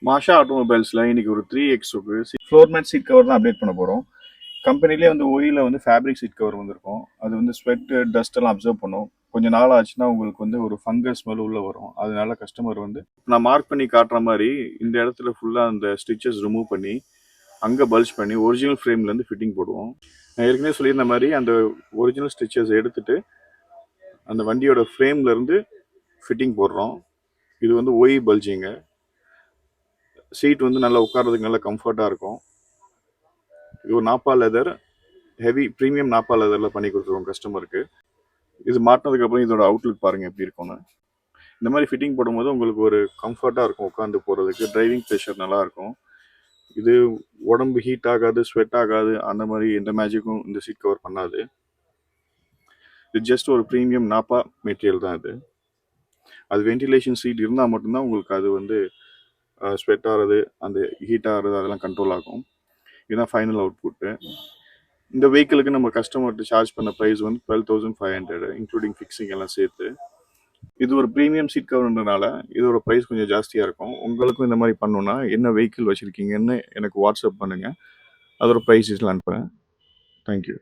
மாஷா ஆட்டோமொபைல்ஸில் இன்றைக்கி ஒரு 3X floor mat seat cover தான் அப்டேட் பண்ண போகிறோம். கம்பெனிலே வந்து ஓயில் வந்து ஃபேப்ரிக் சீட் கவர் வந்திருக்கும். அது வந்து ஸ்வெட்டு டஸ்ட் எல்லாம் அப்சர்வ் பண்ணும். கொஞ்சம் நாள் ஆச்சுன்னா உங்களுக்கு வந்து ஒரு ஃபங்கஸ் ஸ்மெல் உள்ளே வரும். அதனால கஸ்டமர் வந்து நான் மார்க் பண்ணி காட்டுற மாதிரி இந்த இடத்துல ஃபுல்லாக அந்த ஸ்டிச்சஸ் ரிமூவ் பண்ணி அங்கே பல்ஜ் பண்ணி ஒரிஜினல் ஃப்ரேம்லேருந்து ஃபிட்டிங் போடுவோம். நான் ஏற்கனவே சொல்லியிருந்த மாதிரி அந்த ஒரிஜினல் ஸ்டிச்சஸ் எடுத்துட்டு அந்த வண்டியோட ஃப்ரேம்லேருந்து ஃபிட்டிங் போடுறோம். இது வந்து ஓஇ பல்ஜிங்க. சீட் வந்து நல்லா உட்கார்றதுக்கு நல்லா கம்ஃபர்ட்டாக இருக்கும். இது ஒரு Nabha leather, heavy premium Nabha லெதரில் பண்ணி கொடுத்துருவோம் கஸ்டமருக்கு. இது மாட்டினதுக்கப்புறம் இதோட அவுட்லுக் பாருங்கள் எப்படி இருக்கும்னு. இந்த மாதிரி ஃபிட்டிங் போடும்போது உங்களுக்கு ஒரு கம்ஃபர்ட்டாக இருக்கும் உட்காந்து போகிறதுக்கு. டிரைவிங் ப்ரெஷர் நல்லாயிருக்கும். இது உடம்பு ஹீட் ஆகாது, ஸ்வெட் ஆகாது, அந்த மாதிரி எந்த மேஜிக்கும் இந்த சீட் கவர் பண்ணாது. இது ஜஸ்ட் ஒரு ப்ரீமியம் நாப்பா மெட்டீரியல் தான் இது. அது வென்டிலேஷன் சீட் இருந்தால் மட்டும்தான் உங்களுக்கு அது வந்து ஸ்வெட் ஆகிறது, அந்த ஹீட் ஆகிறது அதெல்லாம் கண்ட்ரோல் ஆகும். இதுதான் ஃபைனல் அவுட்புட்டு. இந்த வெஹிக்கிளுக்கு நம்ம கஸ்டமர்கிட்ட சார்ஜ் பண்ண ப்ரைஸ் வந்து 12,500 இன்க்ளூடிங் ஃபிக்ஸிங் எல்லாம் சேர்த்து. இது ஒரு ப்ரீமியம் சீட் கவர்ன்றனால இதோட ப்ரைஸ் கொஞ்சம் ஜாஸ்தியாக இருக்கும். உங்களுக்கும் இந்த மாதிரி பண்ணணுன்னா என்ன வெஹிக்கிள் வச்சுருக்கீங்கன்னு எனக்கு வாட்ஸ்அப் பண்ணுங்கள். அதோட ப்ரைஸஸ்லாம் அனுப்புகிறேன். தேங்க்யூ.